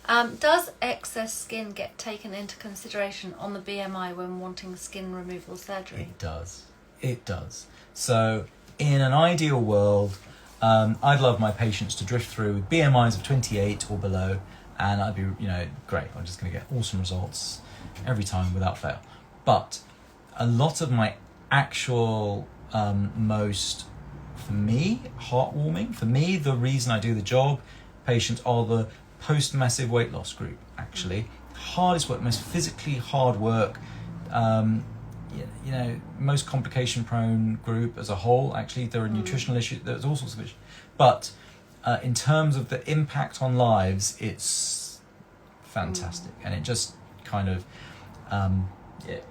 Does excess skin get taken into consideration on the BMI when wanting skin removal surgery? It does. So in an ideal world, I'd love my patients to drift through with BMIs of 28 or below, and I'd be, great. I'm just going to get awesome results every time without fail. But a lot of my actual most, for me, heartwarming, for me, the reason I do the job, patients are the post-massive weight loss group, actually. Hardest work, most physically hard work, most complication-prone group as a whole. Actually, there are nutritional issues, there's all sorts of issues. But in terms of the impact on lives, it's fantastic. And it just kind of,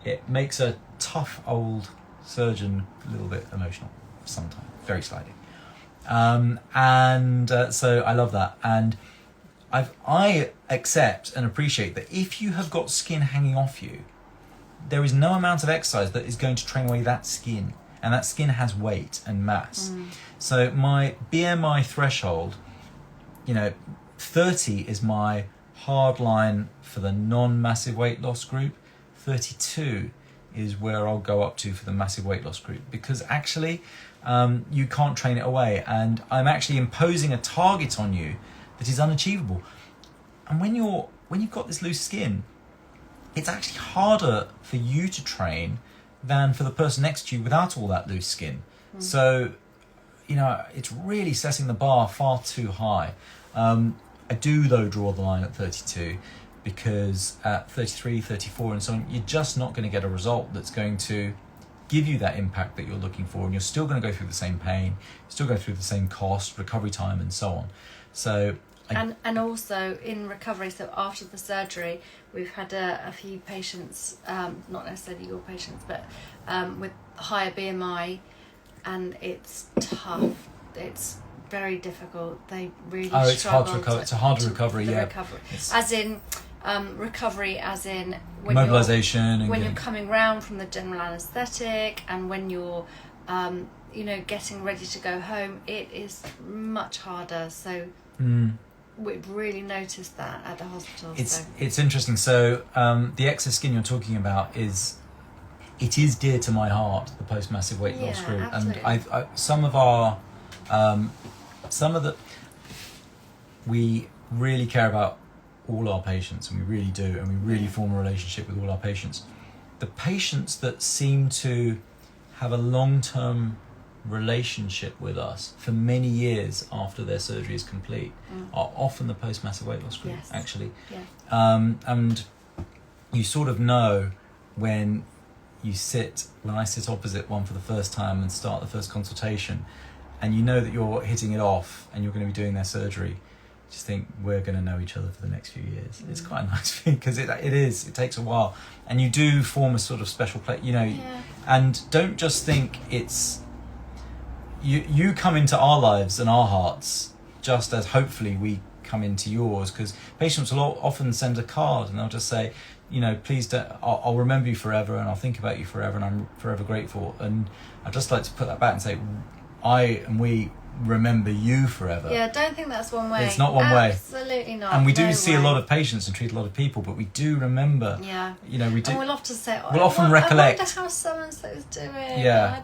it makes a tough old surgeon a little bit emotional sometimes, very slightly. So I love that. And I accept and appreciate that if you have got skin hanging off you, there is no amount of exercise that is going to train away that skin. And that skin has weight and mass. So my BMI threshold, 30 is my hard line for the non-massive weight loss group. 32 is where I'll go up to for the massive weight loss group, because actually you can't train it away, and I'm actually imposing a target on you that is unachievable. And when you've got this loose skin, it's actually harder for you to train than for the person next to you without all that loose skin. So it's really setting the bar far too high. I do though draw the line at 32, because at 33, 34 and so on, you're just not going to get a result that's going to give you that impact that you're looking for, and you're still going to go through the same pain, still go through the same cost, recovery time and so on. So and also in recovery, so after the surgery, we've had a few patients, not necessarily your patients, but with higher BMI, and it's tough. It's very difficult. They really struggle. It's hard to recover. It's a hard recovery, yeah. Recovery. Recovery as in when mobilization, you're coming round from the general anaesthetic, and when you're getting ready to go home, it is much harder. So we've really noticed that at the hospital. It's interesting. So the excess skin you're talking about is dear to my heart, the post-massive weight loss group. Absolutely. And we really care about all our patients, and we really do, and we really form a relationship with all our patients. The patients that seem to have a long-term relationship with us for many years after their surgery is complete are often the post-massive weight loss group, actually. Yeah. And you sort of know when I sit opposite one for the first time and start the first consultation, and you know that you're hitting it off and you're going to be doing their surgery, just think we're going to know each other for the next few years. It's quite a nice thing, because it takes a while, and you do form a sort of special place, and don't just think it's you come into our lives and our hearts just as hopefully we come into yours, because patients will often send a card and they'll just say, please don't, I'll remember you forever, and I'll think about you forever, and I'm forever grateful. And I'd just like to put that back and say, we remember you forever. Yeah, don't think that's one way. It's not one way. Absolutely not. And we do see a lot of patients and treat a lot of people, but we do remember. Yeah. We do. And we'll often say, we'll often recollect. I wonder how so-and-so's doing. Yeah.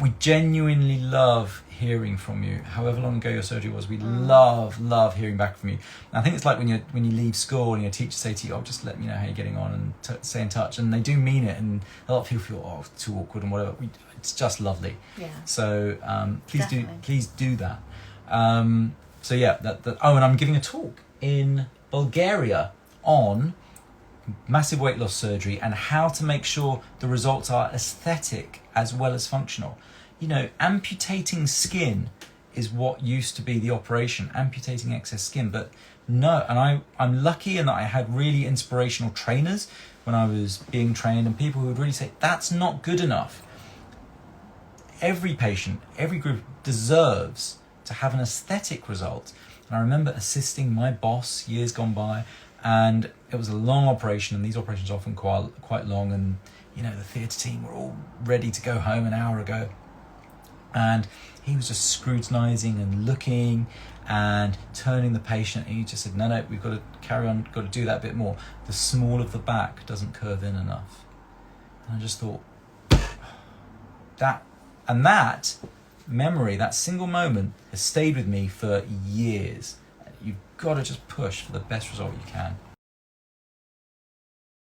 We genuinely love hearing from you. However long ago your surgery was, we love hearing back from you. And I think it's like when you leave school and your teachers say to you, just let me know how you're getting on, and stay in touch. And they do mean it. And a lot of people feel, too awkward and whatever. It's just lovely. Yeah. So please do that. And I'm giving a talk in Bulgaria on massive weight loss surgery and how to make sure the results are aesthetic as well as functional. Amputating skin is what used to be the operation, amputating excess skin. But no, and I'm lucky in that I had really inspirational trainers when I was being trained, and people who would really say, that's not good enough. Every patient, every group deserves to have an aesthetic result. And I remember assisting my boss years gone by, and it was a long operation, and these operations are often quite long, and the theatre team were all ready to go home an hour ago. And he was just scrutinising and looking and turning the patient, and he just said, no, we've got to carry on, got to do that bit more. The small of the back doesn't curve in enough. And I just thought, that memory, that single moment has stayed with me for years. You've got to just push for the best result you can.